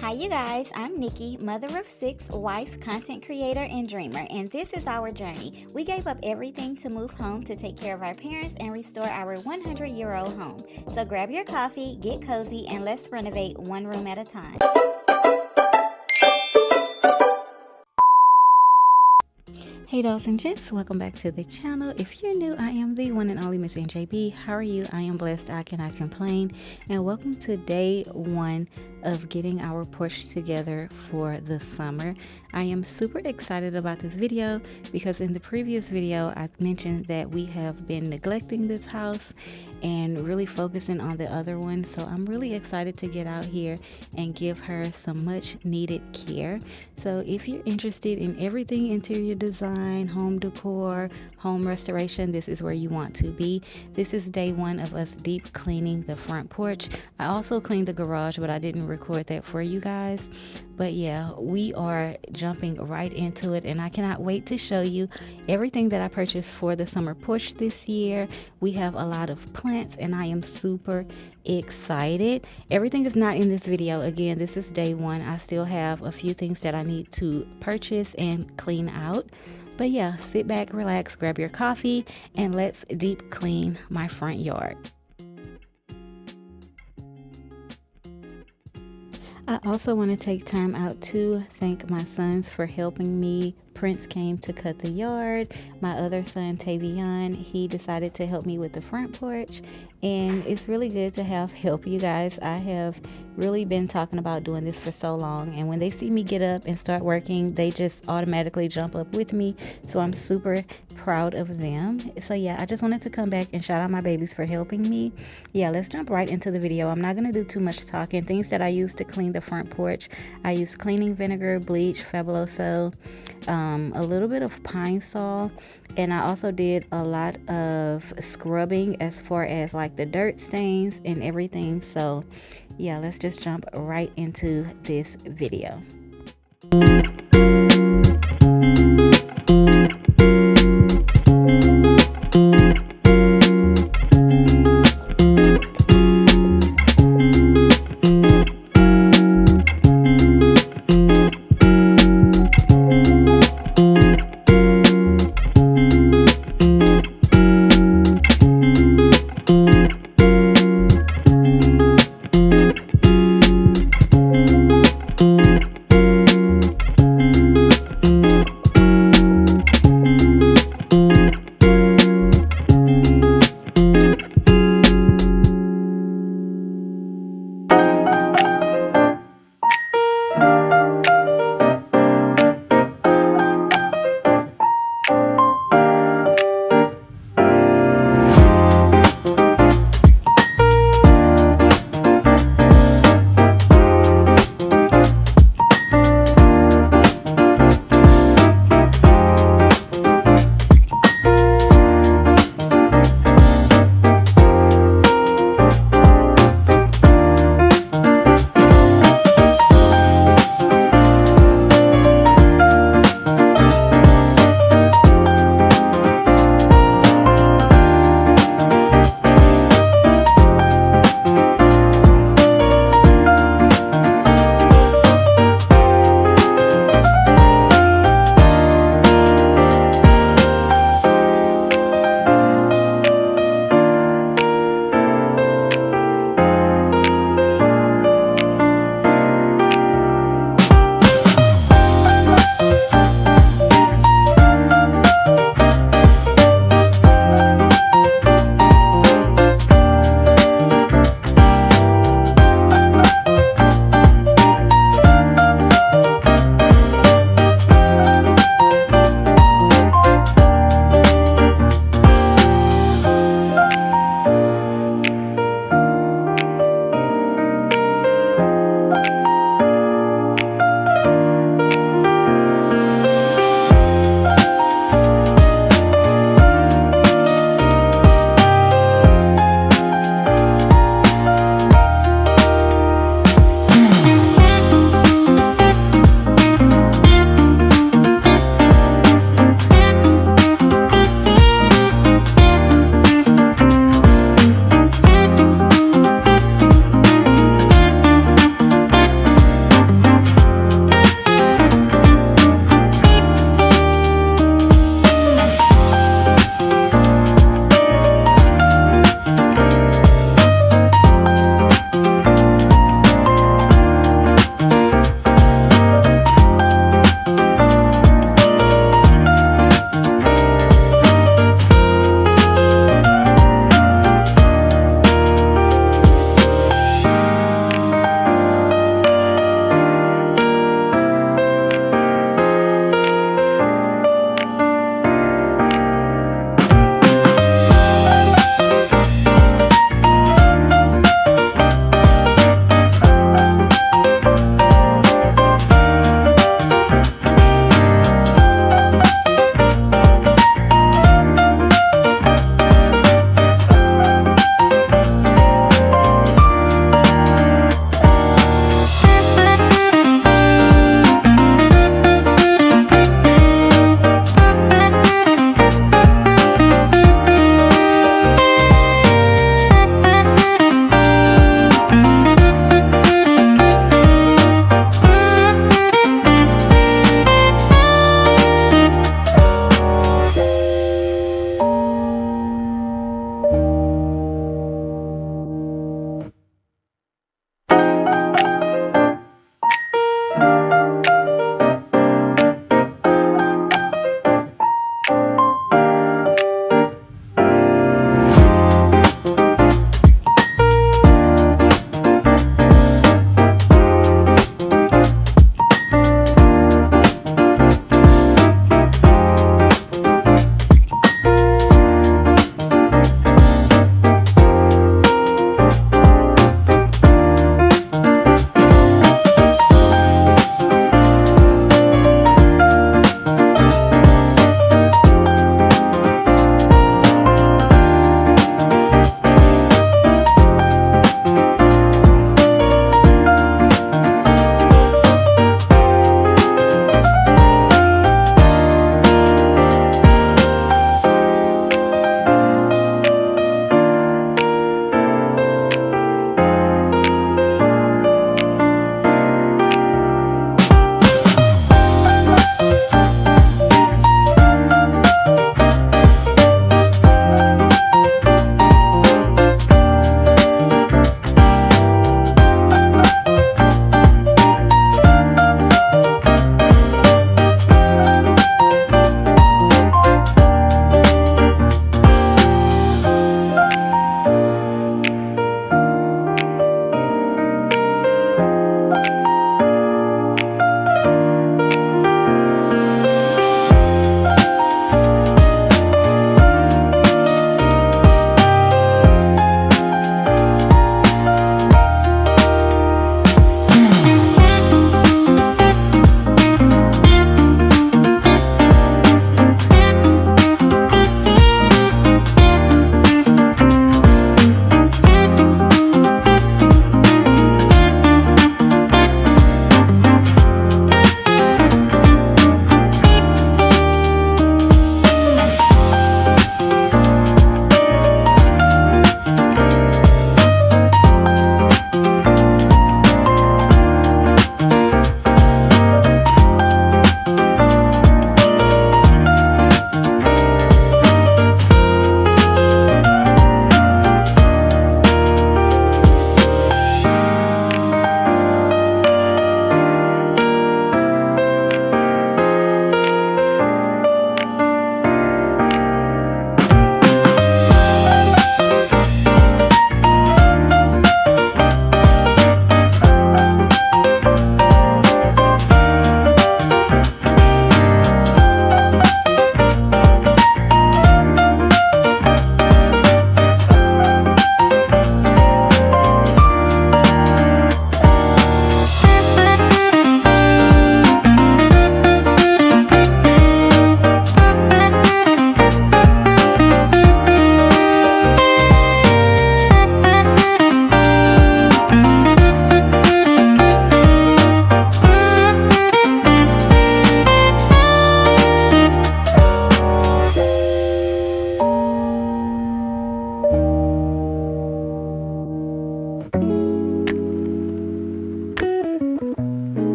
Hi you guys, I'm Nikki, mother of 6, wife, content creator, and dreamer, and this is our journey. We gave up everything to move home to take care of our parents and restore our 100-year-old home. So grab your coffee, get cozy, and let's renovate one room at a time. Hey dolls and gents, welcome back to the channel. If you're new, I am the one and only Miss NJB. How are you? I am blessed, I cannot complain. And welcome to day 1 of getting our porch together for the summer. I am super excited about this video because in the previous video I mentioned that we have been neglecting this house and really focusing on the other one. So I'm really excited to get out here and give her some much needed care. So if you're interested in everything interior design, home decor, home restoration, this is where you want to be. This is day 1 of us deep cleaning the front porch. I also cleaned the garage, but I didn't record that for you guys. But yeah, we are jumping right into it, and I cannot wait to show you everything that I purchased for the summer porch this year. We have a lot of plants and I am super excited. Everything is not in this video. Again, this is day 1. I still have a few things that I need to purchase and clean out. But yeah, sit back, relax, grab your coffee, and let's deep clean my front yard. I also want to take time out to thank my sons for helping me. Prince came to cut the yard. My other son, Tavion, he decided to help me with the front porch. And it's really good to have help, you guys. I have really been talking about doing this for so long. And when they see me get up and start working, they just automatically jump up with me. So I'm super proud of them. So yeah, I just wanted to come back and shout out my babies for helping me. Yeah, let's jump right into the video. I'm not going to do too much talking. Things that I use to clean the front porch. I use cleaning vinegar, bleach, Fabuloso, a little bit of Pine Sol, and I also did a lot of scrubbing as far as like the dirt stains and everything. So yeah, let's just jump right into this video.